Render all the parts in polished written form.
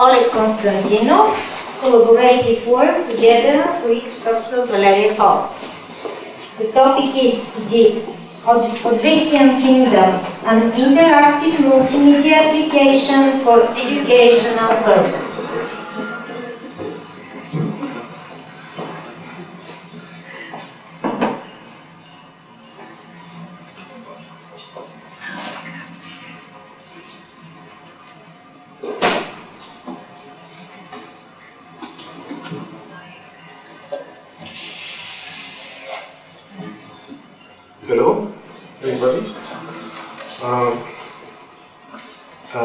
Oleg Konstantinov collaborative work together with Professor Valeria. The topic is the Odrysian Kingdom, an interactive multimedia application for educational purposes. Hello, everybody. I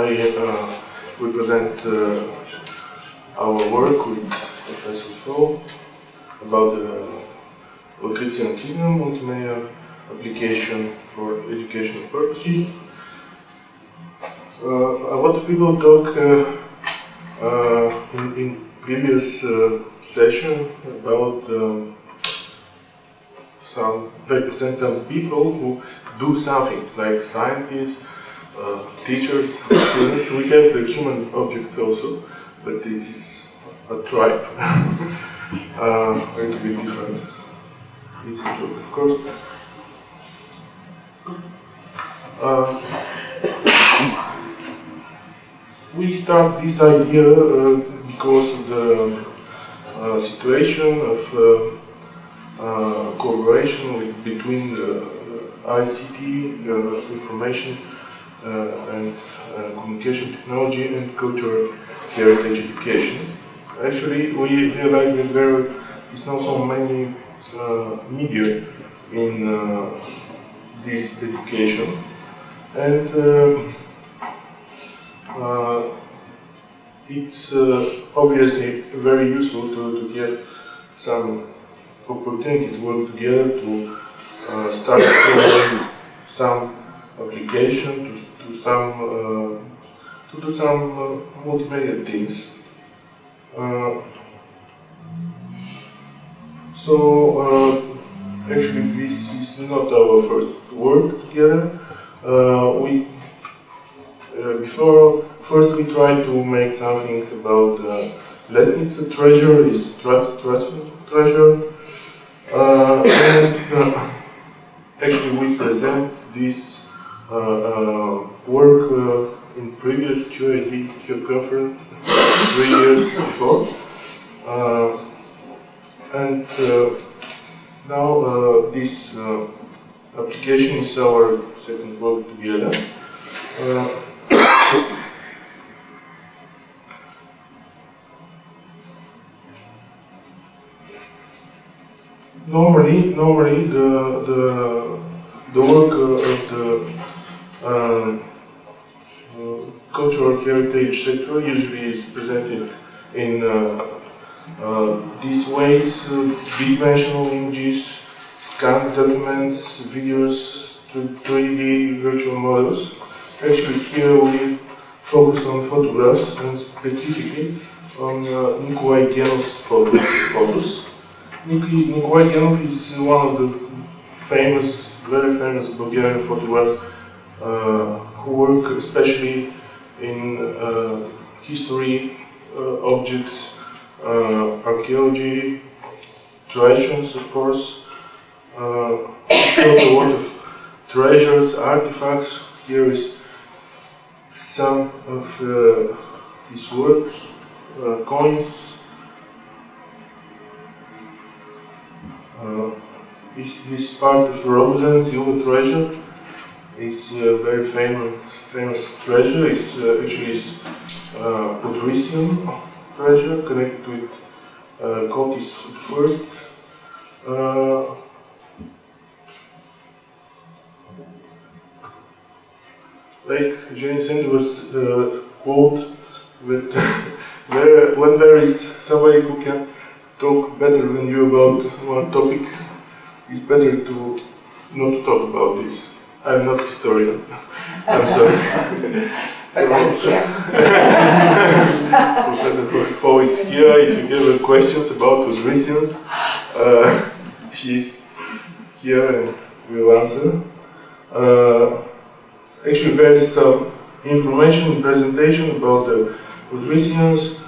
represent our work with Professor Fo about the Odrysian Kingdom multimedia application for educational purposes. A lot of people talk in previous session about represent some people who do something, like scientists, teachers, students. We have the human objects also, but this is a tribe, a little bit different. It's a joke, of course. We start this idea because of the situation of cooperation between the ICT, information and communication technology, and cultural heritage education. Actually, we realized that there is not so many media in this education, and it's obviously very useful to get some opportunity to work together to start some application, to do some multimedia things. Actually, this is not our first work together. First we tried to make something about Letnica treasure, is treasure. Actually, we present this work in previous QED conference 3 years before, and now this application is our second work together. Normally, the work of the cultural heritage sector usually is presented in these ways: big-dimensional images, scanned documents, videos, 3D virtual models. Actually, here we focus on photographs, and specifically on Nikolai Genov's photos. Nikolai Genov is one of the very famous Bulgarian photographers who work especially in history, objects, archaeology, traditions, of course. He showed a lot of treasures, artifacts. Here is some of his works, coins. This part of Rosen silver treasure is a very famous treasure. It's actually Odrysian treasure connected with Kotis I. Like Jenny Sand was quote with when there is somebody who can talk better than you about one topic, it's better to not to talk about this. I'm not a historian. I'm sorry. Professor Fo is here. If you have questions about Odrysians, she's here and will answer. Actually, there's some information in presentation about the Odrysians.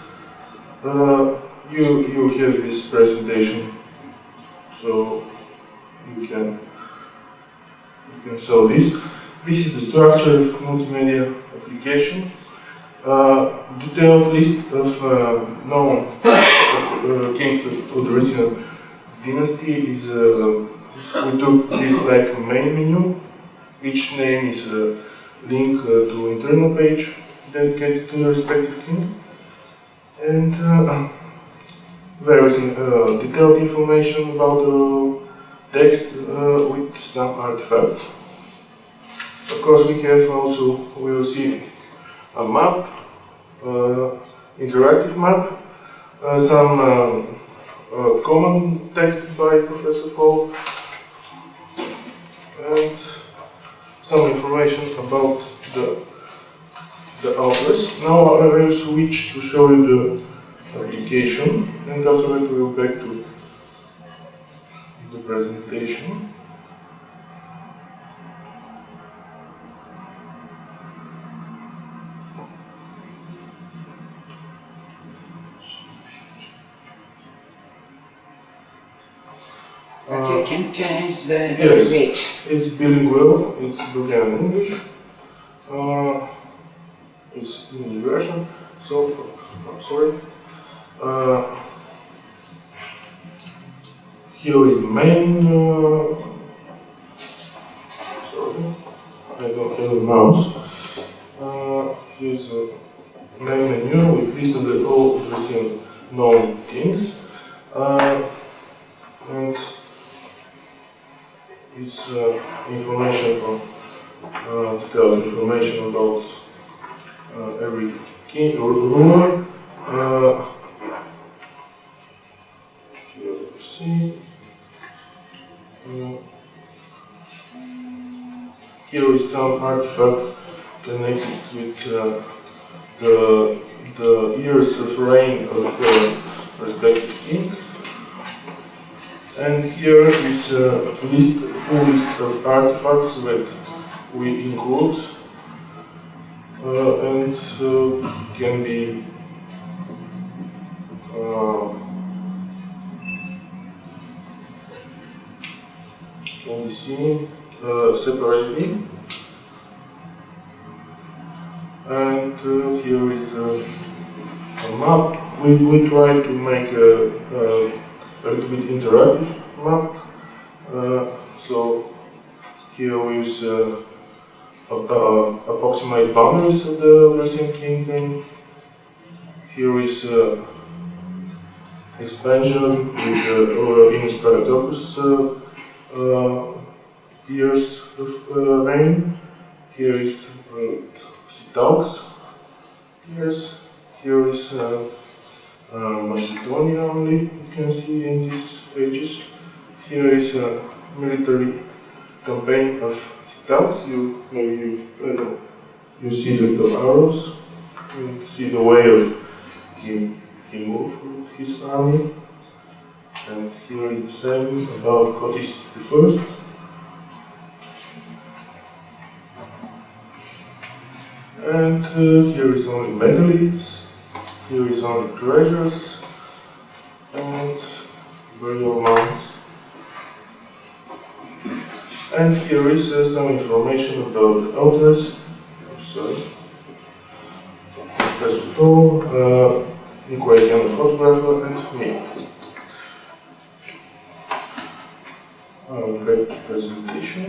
You have this presentation, so you can show this. This is the structure of multimedia application. Detailed list of known kings of Odrysian dynasty is we took this like main menu. Each name is a link to internal page dedicated to the respective king, and there is detailed information about the text with some artifacts. Of course, we have also, we will see a map, interactive map, some common text by Professor Paul, and some information about the authors. Now I will switch to show you the application, and after that we will back to the presentation. You can change the yes, language. it's bilingual, it's Bulgarian English. It's English version, so I'm sorry. Here is the main. Sorry, I don't have a mouse. Here's the main menu with listed all Odrysian known kings, and it's information from detailed information about every king or ruler. Here you see. Here is some artifacts connected with the years of reign of the respective king. And here is a full list of artifacts that we include and can be seen separately. And here is a map. We try to make a little bit interactive map. So here is approximate boundaries of the Odrysian kingdom. Here is expansion with the Venus Paradocus years of reign. Here is Sitaux years. Here is Macedonia only, you can see in these pages. Here is a military campaign of Sitaux. You see the arrows, you see the way of he moved with his army. And here is the same about Cotys I. And here is only megaliths, here is only treasures and burial mounds. And here is some information about the authors. Sorry. First of all, inquiry on the photographer and me. Great presentation.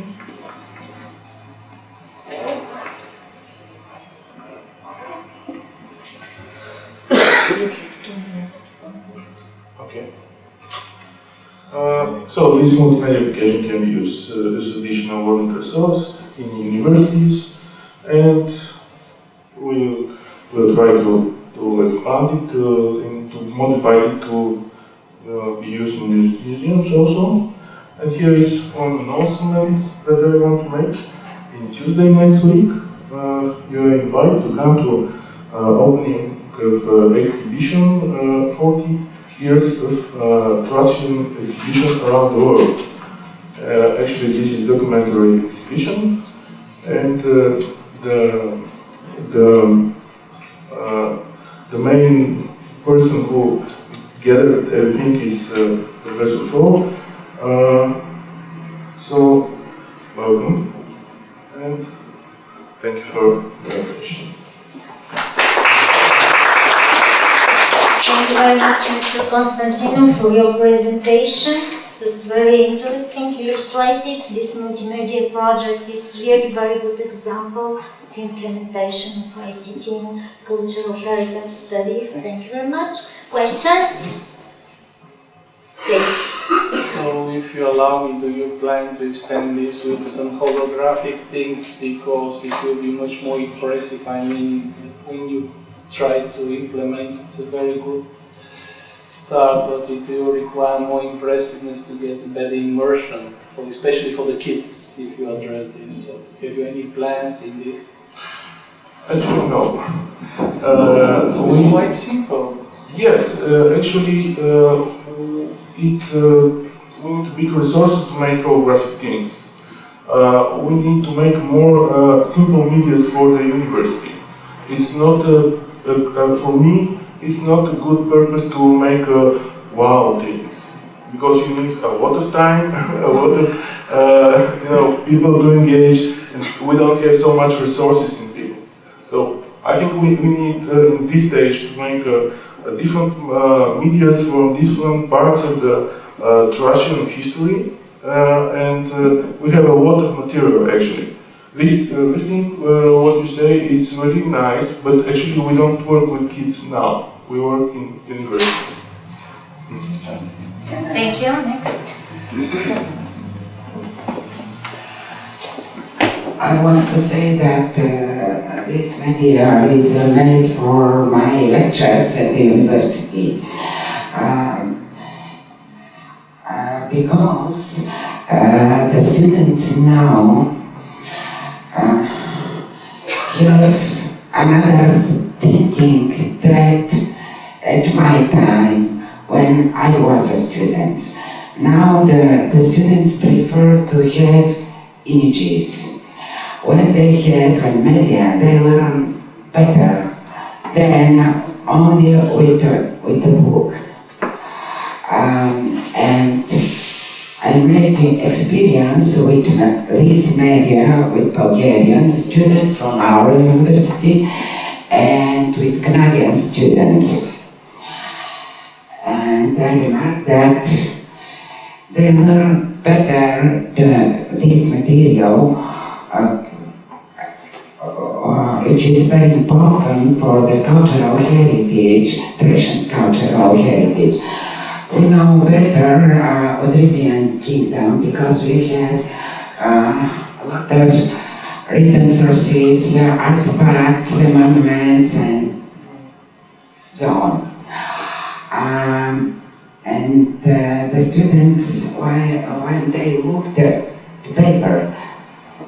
Okay. So this multimedia application can be used as additional learning resource in universities, and we'll try to expand it and to modify it to be used in museums also. And here is one announcement that I want to make. In Tuesday next week, you are invited to come to opening of exhibition, 40 years of Thracian exhibition around the world. Actually, this is documentary exhibition, and the the main person who gathered everything is Professor Fogg. So, welcome, and thank you for the attention. Thank you very much, Mr. Konstantinov, for your presentation. It was very interesting, illustrative. This multimedia project is really very good example of implementation of ICT in cultural heritage studies. Thank you very much. Questions? Please. So, if you allow me, do you plan to extend this with some holographic things, because it will be much more impressive? I mean, when you try to implement, it's a very good start, but it will require more impressiveness to get better immersion, especially for the kids, if you address this. So, have you any plans in this? Actually, no. So it's quite simple. Yes, actually, it's we need big resources to make holographic things. We need to make more simple medias for the university. It's not for me. It's not a good purpose to make wow things, because you need a lot of time, a lot of people to engage, and we don't have so much resources in people. So I think we need in this stage to make different medias from different parts of the Russian history, and we have a lot of material actually. Listening what you say is really nice, but actually we don't work with kids now. We work in university. Thank you. Next. I want to say that this media is made for my lectures at the university, because the students now have another thinking that at my time, when I was a student, now the students prefer to have images. When they have a media, they learn better than only with a book. And I made experience with this media with Bulgarian students from our university and with Canadian students. And I remarked that they learn better this material, which is very important for the cultural heritage, Thracian cultural heritage. We know better Odrysian kingdom because we have a lot of written sources, artifacts, monuments, and so on. And the students, when they looked at the paper,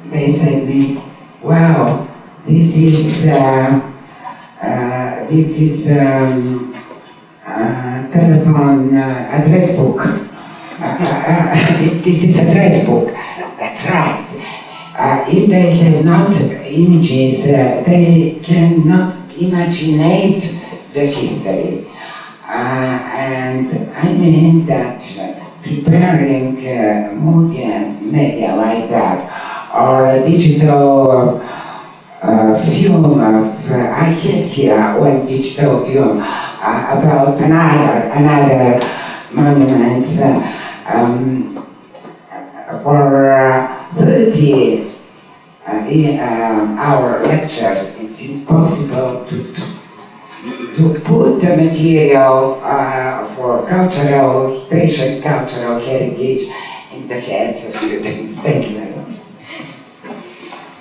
they said me, "Wow, this is telephone address book. This is address book." That's right. If they have not images, they cannot imagine the history. And I mean that preparing multimedia like that, or a digital film of, I have here one digital film about another monuments for 30 our lectures. It's impossible to put the material for Thracian cultural heritage in the heads of students. Thank you very much.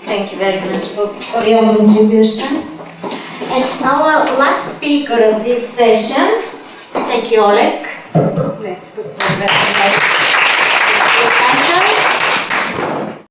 Thank you very much for your contribution. And our last speaker of this session, thank you, Oleg. Let's put the